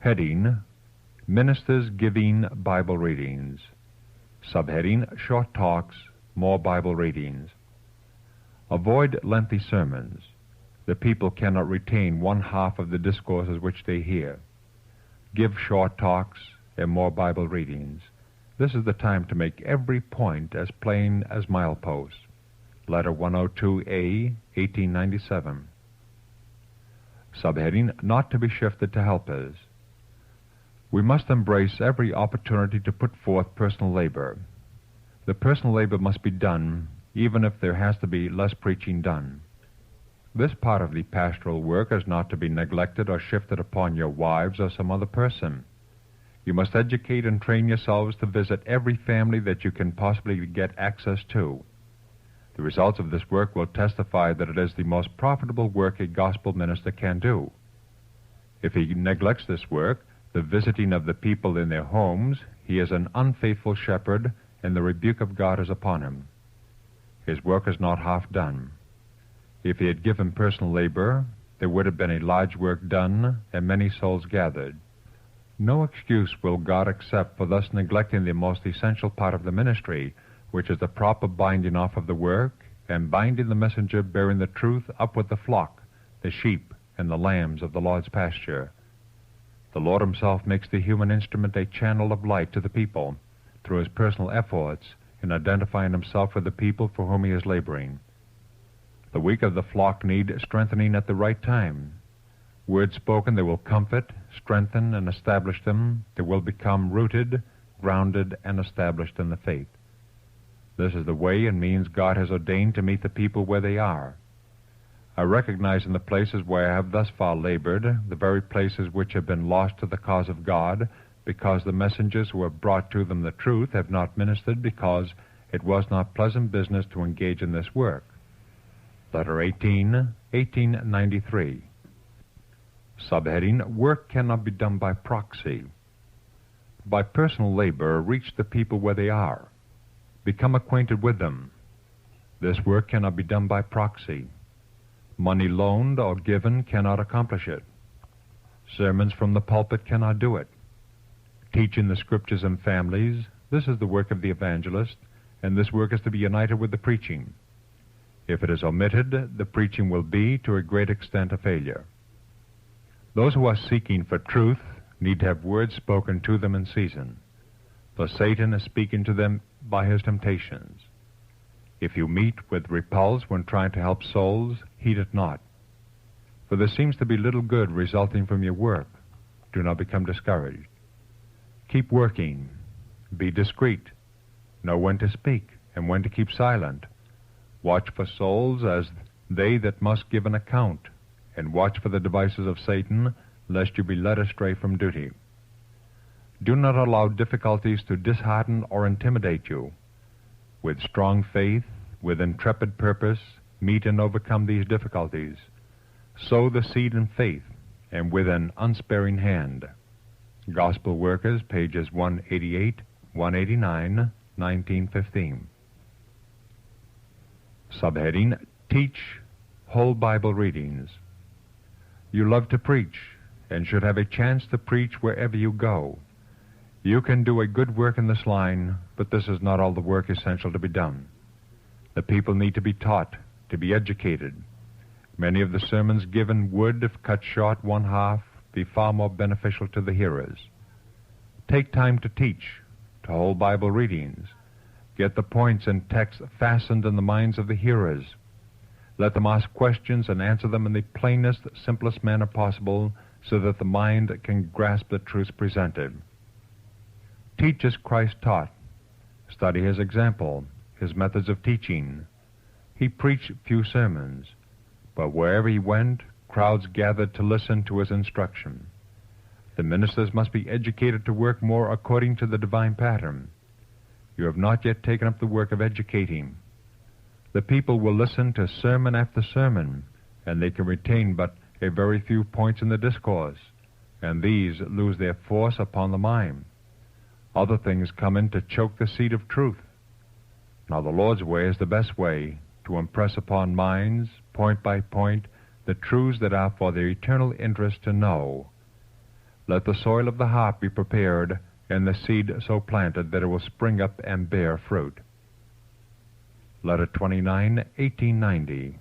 Heading: Ministers Giving Bible Readings. Subheading: Short Talks, More Bible Readings. Avoid lengthy sermons. The people cannot retain one half of the discourses which they hear. Give short talks and more Bible readings. This is the time to make every point as plain as mileposts. Letter 102A, 1897. Subheading: Not to be shifted to helpers. We must embrace every opportunity to put forth personal labor. The personal labor must be done, even if there has to be less preaching done. This part of the pastoral work is not to be neglected or shifted upon your wives or some other person. You must educate and train yourselves to visit every family that you can possibly get access to. The results of this work will testify that it is the most profitable work a gospel minister can do. If he neglects this work, the visiting of the people in their homes, he is an unfaithful shepherd, and the rebuke of God is upon him. His work is not half done. If he had given personal labor, there would have been a large work done and many souls gathered. No excuse will God accept for thus neglecting the most essential part of the ministry, which is the proper binding off of the work and binding the messenger bearing the truth up with the flock, the sheep, and the lambs of the Lord's pasture. The Lord himself makes the human instrument a channel of light to the people through his personal efforts in identifying himself with the people for whom he is laboring. The weak of the flock need strengthening at the right time. Words spoken that will comfort, strengthen, and establish them, that will become rooted, grounded, and established in the faith. This is the way and means God has ordained to meet the people where they are. I recognize in the places where I have thus far labored, the very places which have been lost to the cause of God, because the messengers who have brought to them the truth have not ministered, because it was not pleasant business to engage in this work. Letter 18, 1893. Subheading: Work cannot be done by proxy. By personal labor, reach the people where they are. Become acquainted with them. This work cannot be done by proxy. Money loaned or given cannot accomplish it. Sermons from the pulpit cannot do it. Teaching the Scriptures in families, this is the work of the evangelist, and this work is to be united with the preaching. If it is omitted, the preaching will be, to a great extent, a failure. Those who are seeking for truth need to have words spoken to them in season, for Satan is speaking to them by his temptations. If you meet with repulse when trying to help souls, heed it not. For there seems to be little good resulting from your work. Do not become discouraged. Keep working. Be discreet. Know when to speak and when to keep silent. Watch for souls as they that must give an account, and watch for the devices of Satan, lest you be led astray from duty. Do not allow difficulties to dishearten or intimidate you. With strong faith, with intrepid purpose, meet and overcome these difficulties. Sow the seed in faith, and with an unsparing hand. Gospel Workers, pages 188, 189, 1915. Subheading: Teach whole Bible readings. You love to preach, and should have a chance to preach wherever you go. You can do a good work in this line, but this is not all the work essential to be done. The people need to be taught, to be educated. Many of the sermons given would, if cut short one half, be far more beneficial to the hearers. Take time to teach, to hold Bible readings. Get the points and texts fastened in the minds of the hearers. Let them ask questions and answer them in the plainest, simplest manner possible, so that the mind can grasp the truths presented. Teach as Christ taught. Study his example, his methods of teaching. He preached few sermons, but wherever he went, crowds gathered to listen to his instruction. The ministers must be educated to work more according to the divine pattern. You have not yet taken up the work of educating. The people will listen to sermon after sermon, and they can retain but a very few points in the discourse, and these lose their force upon the mind. Other things come in to choke the seed of truth. Now the Lord's way is the best way, to impress upon minds, point by point, the truths that are for their eternal interest to know. Let the soil of the heart be prepared, and the seed so planted that it will spring up and bear fruit. Letter 29, 1890.